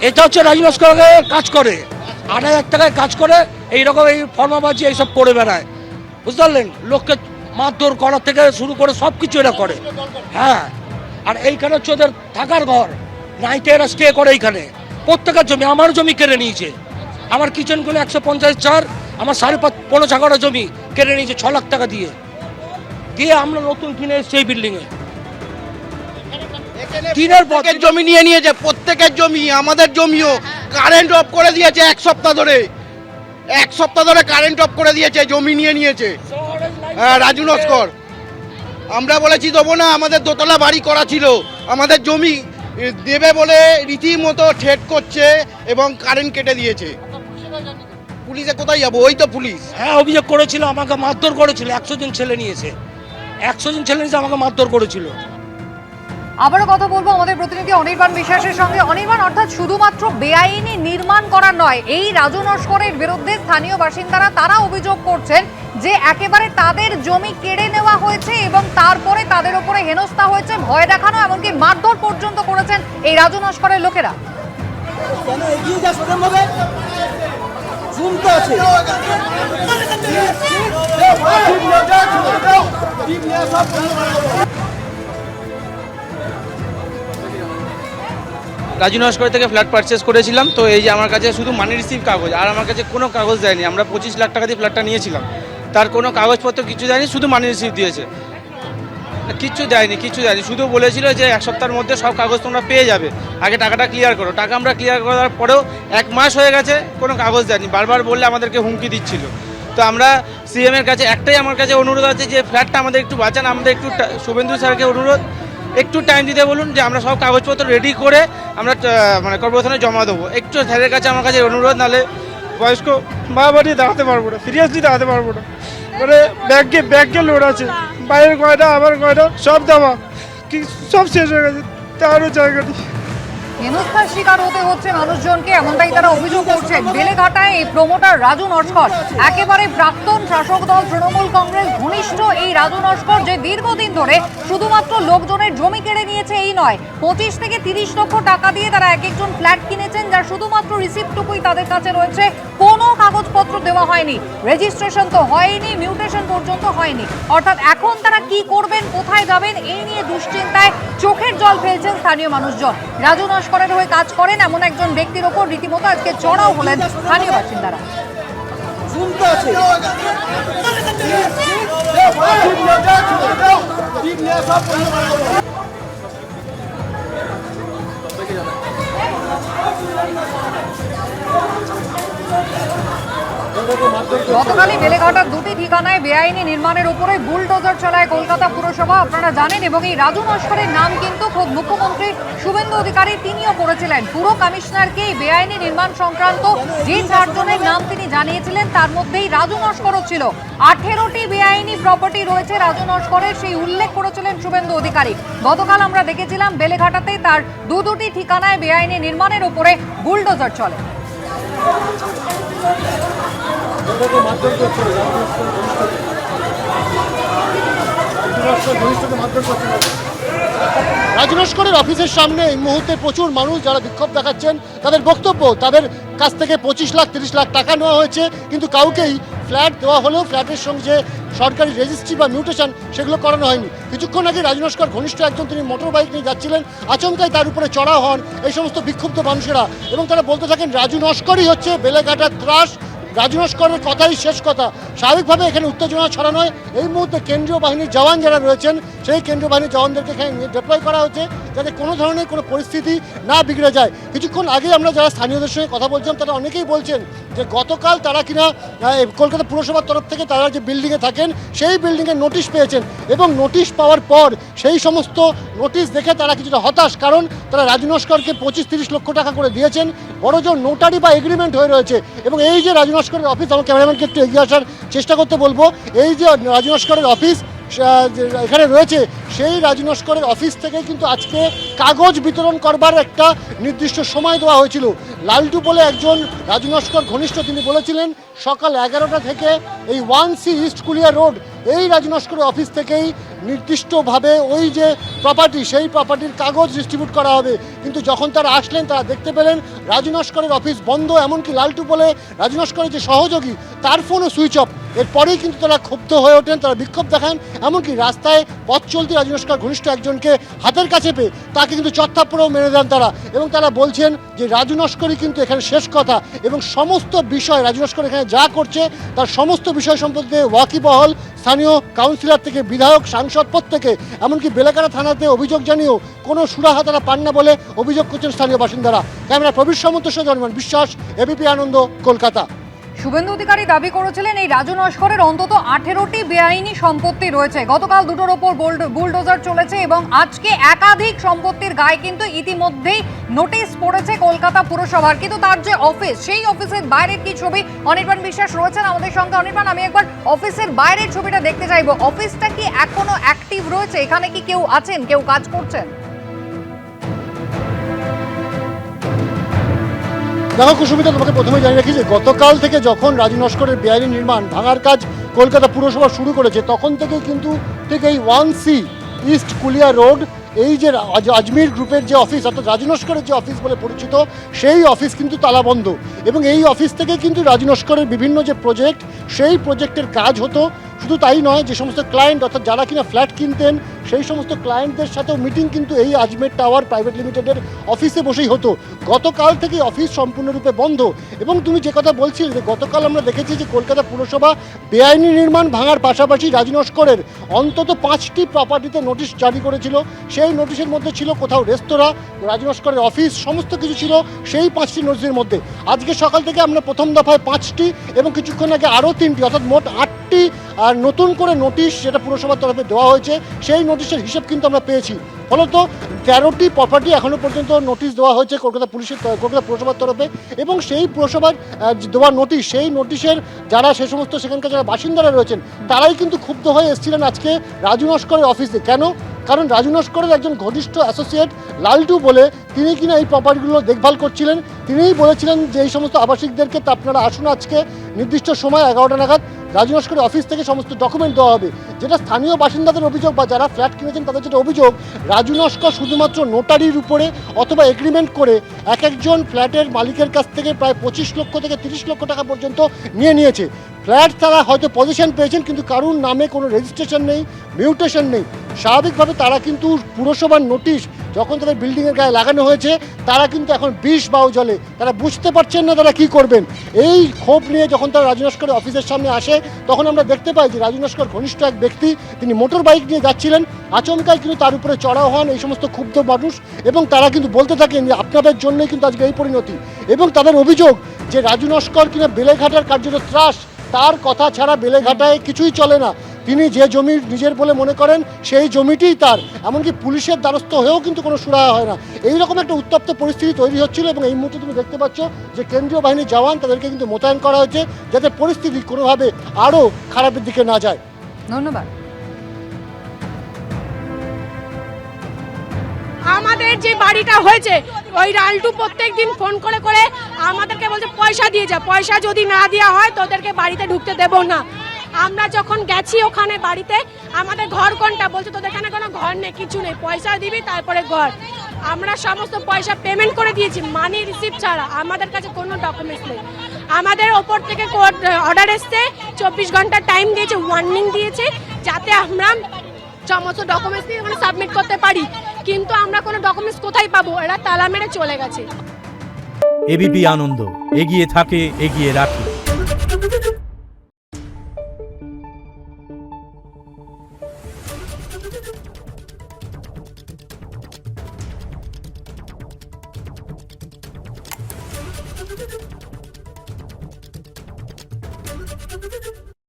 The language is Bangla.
এটা হচ্ছে রাজু নস্করের কাজ করে, 8,000 টাকায় কাজ করে, এইরকম এই ফর্মাবাজি এইসব করে বেড়ায়, বুঝতে পারলেন? লোককে মারধর করার থেকে শুরু করে সব কিছু এরা করে। হ্যাঁ, আর এইখানে হচ্ছে ওদের থাকার ঘর, নাইটে এরা স্টে করে এইখানে। প্রত্যেকের জমি, আমার জমি কেড়ে নিয়েছে, আমার কিচেনগুলো 150 আমার 5.5 কাঠা জমি কেড়ে নিয়েছে 6 লাখ টাকা দিয়ে আমরা নতুন কিনে এসেছি এই বিল্ডিংয়ে। প্রত্যেকের জমি নিয়ে নিয়েছে, প্রত্যেকের জমি, আমাদের জমিও। কারেন্ট অফ করে দিয়েছে এক সপ্তাহ ধরে কারেন্ট অফ করে দিয়েছে, জমি নিয়ে নিয়েছে। রাজু নস্কর, আমরা বলেছি দেবো না, আমাদের দোতলা বাড়ি করা ছিল, আমাদের জমি দেবে বলে রীতিমতো ঠেট করছে এবং কারেন্ট কেটে দিয়েছে। পুলিশে কোথায় যাবো? ওই তো পুলিশ। হ্যাঁ, অভিযোগ করেছিল, আমাকে মারধর করেছিল, 100 জন ছেলে নিয়েছে, আমাকে মারধর করেছিল। আবারও কথা বলবো আমাদের প্রতিনিধি অনির্বাণ বিশ্বাসের সঙ্গে। অনির্বাণ, অর্থাৎ শুধুমাত্র বেআইনি নির্মাণ করা নয়, এই রাজু নস্করের বিরুদ্ধে স্থানীয় বাসিন্দারা তারা অভিযোগ করছেন যে একেবারে তাদের জমি কেড়ে নেওয়া হয়েছে এবং তারপরে তাদের উপরে হেনস্থা হয়েছে, ভয় দেখানো, এমনকি মারধর পর্যন্ত করেছেন এই রাজু নস্করের লোকেরা। রাজু নস্কর থেকে ফ্ল্যাট পারচেস করেছিলাম, তো এই যে আমার কাছে শুধু মানি রিসিভ কাগজ, আর আমার কাছে কোনো কাগজ দেয়নি। আমরা 25 লাখ টাকা দিয়ে ফ্ল্যাটটা নিয়েছিলাম, তার কোনো কাগজপত্র কিছু দেয়নি, শুধু মানি রিসিভ দিয়েছে। কিচ্ছু দেয়নি, শুধু বলেছিল যে 1 সপ্তাহের মধ্যে সব কাগজ তোমরা পেয়ে যাবে, আগে টাকাটা ক্লিয়ার করো। টাকা আমরা ক্লিয়ার করার পরেও 1 মাস হয়ে গেছে, কোনো কাগজ দেয়নি। বারবার বললে আমাদেরকে হুমকি দিচ্ছিল। তো আমরা সিএমের কাছে একটাই আমার কাছে অনুরোধ আছে যে ফ্ল্যাটটা আমাদের একটু বাঁচান, আমাদের একটু শুভেন্দু স্যারকে অনুরোধ, একটু টাইম দিতে বলুন, যে আমরা সব কাগজপত্র রেডি করে আমরা মানে কর্পোরেশনে জমা দেবো। একটু স্যারের কাছে আমার কাছে অনুরোধ, নাহলে বয়স্ক মা বাড়ি দাঁড়াতে পারবো না, সিরিয়াসলি দাঁড়াতে পারবো না। মানে ব্যাগে লোড আছে, বাইরের কয়টা আমার কয়টা সব দেওয়া, কি সব শেষ হয়ে গেছে, তারও জায়গাটি। হেনস্থার শিকার হতে হচ্ছে মানুষজনকে, এমনটাই তারা অভিযোগ করছেন। বেলেঘাটায় এই প্রমোটার রাজু নস্কর একেবারে প্রাক্তন শাসক দল তৃণমূল কংগ্রেস ঘনিষ্ঠ এই রাজু নস্কর, যে দীর্ঘদিন ধরে শুধুমাত্র লোকজনের জমি কেড়ে নিয়েছে এই নয়, 25 থেকে 30 লক্ষ টাকা দিয়ে তারা এক একজন ফ্ল্যাট কিনেছেন, যার শুধুমাত্র রিসিপ্টটুকুই তাদের কাছে রয়েছে, কোনো কাগজপত্র দেওয়া হয়নি, রেজিস্ট্রেশন তো হয়নি, মিউটেশন পর্যন্ত হয়নি। অর্থাৎ এখন তারা কি করবেন, কোথায় যাবেন, এই নিয়ে দুশ্চিন্তায় চোখের জল ফেলছেন স্থানীয় মানুষজন। রাজু নস্করের হয়ে কাজ করেন এমন একজন ব্যক্তির ওপর রীতিমতো আজকে চড়াও হলেন স্থানীয় বাসিন্দারা। গতকালই বেলেঘাটার 2টি ঠিকানায় বেআইনি নির্মাণের উপরে বুলডোজার চালায় কলকাতা পুরসভা, আপনারা জানেন। এবং এই রাজু নস্করের নাম কিন্তু খোদ মুখ্যমন্ত্রী শুভেন্দু অধিকারী তিনিও করেছিলেন। পুরো কমিশনারকে এই বেআইনি নির্মাণ সংক্রান্ত যে 4 জনের নাম তিনি জানিয়েছিলেন, তার মধ্যেই রাজু নস্করও ছিল। 18টি বেআইনি প্রপার্টি রয়েছে রাজু নস্করের, সেই উল্লেখ করেছিলেন শুভেন্দু অধিকারী। গতকাল আমরা দেখেছিলাম বেলেঘাটাতে তার 2টি ঠিকানায় বেআইনি নির্মাণের উপরে বুলডোজার চলে। রাজু নস্করের অফিসের সামনে এই মুহূর্তে প্রচুর মানুষ যারা বিক্ষোভ দেখাচ্ছেন, তাদের বক্তব্য তাদের কাছ থেকে 25 লাখ 30 লাখ টাকা নেওয়া হয়েছে, কিন্তু কাউকেই ফ্ল্যাট দেওয়া হলেও ফ্ল্যাটের সঙ্গে যে সরকারি রেজিস্ট্রি বা মিউটেশন সেগুলো করানো হয়নি। কিছুক্ষণ আগে রাজু নস্কর ঘনিষ্ঠ একজন, তিনি মোটর বাইক নিয়ে যাচ্ছিলেন, আচমকাই তার উপরে চড়া হন এই সমস্ত বিক্ষুব্ধ মানুষেরা, এবং তারা বলতে থাকেন রাজু নস্করই হচ্ছে বেলেঘাটার ত্রাস, রাজু নস্করের কথাই শেষ কথা। স্বাভাবিকভাবে এখানে উত্তেজনা ছড়ানো হয়। এই মুহূর্তে কেন্দ্রীয় বাহিনীর জওয়ান যারা রয়েছেন, সেই কেন্দ্রীয় বাহিনীর জওয়ানদেরকে এখানে ডিপ্লয় করা হচ্ছে, যাতে কোনো ধরনের কোনো পরিস্থিতি না বিগড়ে যায়। কিছুক্ষণ আগে আমরা যারা স্থানীয়দের সঙ্গে কথা বলছিলাম, তারা অনেকেই বলছেন যে গতকাল তারা কিনা কলকাতা পুরসভার তরফ থেকে তারা যে বিল্ডিংয়ে থাকেন সেই বিল্ডিংয়ের নোটিশ পেয়েছেন, এবং নোটিশ পাওয়ার পর সেই সমস্ত নোটিশ দেখে তারা কিছুটা হতাশ, কারণ তারা রাজু নস্করকে 25-30 লক্ষ টাকা করে দিয়েছেন, বড়জোর নোটারি বা এগ্রিমেন্ট হয়ে রয়েছে। এবং এই যে রাজু নস্করের অফিস, আমার ক্যামেরাম্যানকে একটু এগিয়ে আসার চেষ্টা করতে বলবো, এই যে রাজু নস্করের অফিস এখানে রয়েছে, সেই রাজু নস্করের অফিস থেকে কিন্তু আজকে কাগজ বিতরণ করবার একটা নির্দিষ্ট সময় দেওয়া হয়েছিল। লালটু বলে একজন রাজু নস্কর ঘনিষ্ঠ, তিনি বলেছিলেন সকাল 11টা থেকে এই 1C ইস্ট কুলিয়া রোড এই রাজু নস্করের অফিস থেকেই নির্দিষ্টভাবে ওই যে প্রপার্টি, সেই প্রপার্টির কাগজ ডিস্ট্রিবিউট করা হবে। কিন্তু যখন তারা আসলেন, তারা দেখতে পেলেন রাজু নস্করের অফিস বন্ধ, এমনকি লালটু বলে রাজু নস্করের যে সহযোগী, তার ফোনও সুইচ অফ। এরপরেই কিন্তু তারা ক্ষুব্ধ হয়ে ওঠেন, তারা বিক্ষোভ দেখান, এমনকি রাস্তায় পথ চলতি রাজু নস্কর ঘনিষ্ঠ একজনকে হাতের কাছে পেয়ে তাকে কিন্তু চত্থাপ্পড়েও মেরে দেন তারা। এবং তারা বলছেন যে রাজু নস্করই কিন্তু এখানে শেষ কথা, এবং সমস্ত বিষয় রাজু নস্কর এখানে যা করছে তার সমস্ত বিষয় সম্পর্কে ওয়াকিবহল স্থানীয় কাউন্সিলর থেকে বিধায়ক, সাংসদ, প্রত্যেকে। এমনকি বেলেঘাটা থানাতে অভিযোগ জানিয়েও কোনো সুরাহা তারা পান না বলে অভিযোগ করছেন স্থানীয় বাসিন্দারা। ক্যামেরা প্রবীর সামন্তের সাথে জনমান বিশ্বাস, এবিপি আনন্দ, কলকাতা। শুভেন্দু অধিকারী দাবি করেছিলেন এই রাজু নস্করের অন্তত 18টি বেআইনি সম্পত্তি রয়েছে। গতকাল দুটোর ওপর বুলডোজার চলেছে এবং আজকে একাধিক সম্পত্তির গায়ে কিন্তু ইতিমধ্যেই নোটিশ পড়েছে কলকাতা পুরসভার। কিন্তু তার যে অফিস, সেই অফিসের বাইরের কি ছবি, অনির্বাণ বিশ্বাস রয়েছেন আমাদের সঙ্গে। অনির্বাণ, আমি একবার অফিসের বাইরের ছবিটা দেখতে চাইবো। অফিসটা কি এখনো অ্যাক্টিভ রয়েছে? এখানে কি কেউ আছেন, কেউ কাজ করছেন? দেখো কুসুমিতা, তোমাকে প্রথমে জানিয়ে রাখি যে গতকাল থেকে যখন রাজু নস্করের বেআইনি নির্মাণ ভাঙার কাজ কলকাতা পুরসভা শুরু করেছে, তখন থেকে কিন্তু ঠিক এই 1C ইস্ট কুলিয়া রোড, এই যে আজমির গ্রুপের যে অফিস, অর্থাৎ রাজু নস্করের যে অফিস বলে পরিচিত, সেই অফিস কিন্তু তালাবন্ধ। এবং এই অফিস থেকে কিন্তু রাজু নস্করের বিভিন্ন যে প্রজেক্ট, সেই প্রজেক্টের কাজ হতো। শুধু তাই নয়, যে সমস্ত ক্লায়েন্ট, অর্থাৎ যারা কিনা ফ্ল্যাট কিনতেন, সেই সমস্ত ক্লায়েন্টদের সাথেও মিটিং কিন্তু এই আজমের টাওয়ার প্রাইভেট লিমিটেডের অফিসে বসেই হতো। গতকাল থেকে অফিস সম্পূর্ণরূপে বন্ধ। এবং তুমি যে কথা বলছিলে যে গতকাল আমরা দেখেছি যে কলকাতা পুরসভা বেআইনি নির্মাণ ভাঙার পাশাপাশি রাজু নস্করের অন্তত 5টি প্রপার্টিতে নোটিশ জারি করেছিল। সেই নোটিশের মধ্যে ছিল কোথাও রেস্তোরাঁ, রাজু নস্করের অফিস, সমস্ত কিছু ছিল সেই 5টি নোটিশের মধ্যে। আজকে সকাল থেকে আমরা প্রথম দফায় 5টি এবং কিছুক্ষণ আগে আরও 3টি, অর্থাৎ মোট 8টি আর নতুন করে নোটিশ যেটা পুরসভার তরফে দেওয়া হয়েছে, সেই নোটিশের হিসেব কিন্তু আমরা পেয়েছি। ফলত 13টি প্রপার্টি এখনও পর্যন্ত নোটিশ দেওয়া হয়েছে কলকাতা পুরসভার তরফে। এবং সেই পুরসভার দেওয়া নোটিশ, সেই নোটিশের যারা সে সমস্ত সেখানকার যারা বাসিন্দারা রয়েছেন, তারাই কিন্তু ক্ষুব্ধ হয়ে এসেছিলেন আজকে রাজু নস্করের অফিসে। কেন? কারণ রাজু নস্করের একজন ঘনিষ্ঠ অ্যাসোসিয়েট লালটু বলে, তিনি কিনা এই প্রপার্টিগুলো দেখভাল করছিলেন। তিনিই বলেছিলেন যে এই সমস্ত আবাসিকদেরকে তা আপনারা আসুন আজকে নির্দিষ্ট সময় 11টা নাগাদ রাজু নস্করের অফিস থেকে সমস্ত ডকুমেন্ট দেওয়া হবে। যেটা স্থানীয় বাসিন্দাদের অভিযোগ বা যারা ফ্ল্যাট কিনেছেন তাদের যেটা অভিযোগ, রাজু নস্কর শুধুমাত্র নোটারির উপরে অথবা এগ্রিমেন্ট করে এক একজন ফ্ল্যাটের মালিকের কাছ থেকে প্রায় 25 লক্ষ থেকে 30 লক্ষ টাকা পর্যন্ত নিয়েছে। ফ্ল্যাট তারা হয়তো পজিশন পেয়েছেন, কিন্তু কারুর নামে কোনো রেজিস্ট্রেশন নেই, মিউটেশন নেই। স্বাভাবিকভাবে তারা কিন্তু পুরসভার নোটিশ যখন তাদের বিল্ডিংয়ের গায়ে লাগানো হয়েছে, তারা কিন্তু এখন 20 বাউ জলে, তারা বুঝতে পারছেন না তারা কী করবেন। এই ক্ষোভ নিয়ে যখন তারা রাজু নস্করের অফিসের সামনে আসে, তখন আমরা দেখতে পাই যে রাজু নস্কর ঘনিষ্ঠ এক ব্যক্তি, তিনি মোটর বাইক নিয়ে যাচ্ছিলেন। আচমকাই কিন্তু তার উপরে চড়াও হন এই সমস্ত ক্ষুব্ধ মানুষ, এবং তারা কিন্তু বলতে থাকেন যে আপনাদের জন্যই কিন্তু আজকে এই পরিণতি। এবং তাদের অভিযোগ যে রাজু নস্কর কিনা বেলেঘাটার কার্যত ত্রাস, তার কথা ছাড়া বেলেঘাটায় কিছুই চলে না। তিনি যে জমি নিজের বলে মনে করেন, সেই জমিটিই তার। এমনকি পুলিশের দ্বারস্থ হয়েও কিন্তু কোনো সুরাহা হয় না। এইরকম একটা উত্তপ্ত পরিস্থিতি তৈরি হচ্ছিল। এবং এই মুহূর্তে তুমি দেখতে পাচ্ছ যে কেন্দ্রীয় বাহিনীর জওয়ান, তাদেরকে কিন্তু মোতায়েন করা হয়েছে যাতে পরিস্থিতি কোনোভাবে আরও খারাপের দিকে না যায়। ধন্যবাদ। আমাদের যে বাড়িটা হয়েছে, ওই লালটু প্রত্যেকদিন ফোন করে করে আমাদেরকে বলছে পয়সা দিয়ে যা, পয়সা যদি না দেওয়া হয় তোদেরকে বাড়িতে ঢুকতে দেবো না। আমরা যখন গেছি ওখানে বাড়িতে, আমাদের ঘর কোনটা, বলছে তোদের এখানে কোনো ঘর নেই, কিছু নেই, পয়সা দিবি তারপরে ঘর। আমরা সমস্ত পয়সা পেমেন্ট করে দিয়েছি মানি রিসিপ্ট ছাড়া, আমাদের কাছে কোনো ডকুমেন্টস নেই। আমাদের ওপর থেকে কোর্ট অর্ডার এসছে, 24 ঘন্টা টাইম দিয়েছে, ওয়ার্নিং দিয়েছে, যাতে আমরা সমস্ত ডকুমেন্টস দিয়ে ওখানে সাবমিট করতে পারি। কিন্তু আমরা কোনো ডকুমেন্টস কোথায় পাবো? এরা তালা মেরে চলে গেছে। এবিপি আনন্দ, এগিয়ে থাকে, এগিয়ে রাখে। Thank you.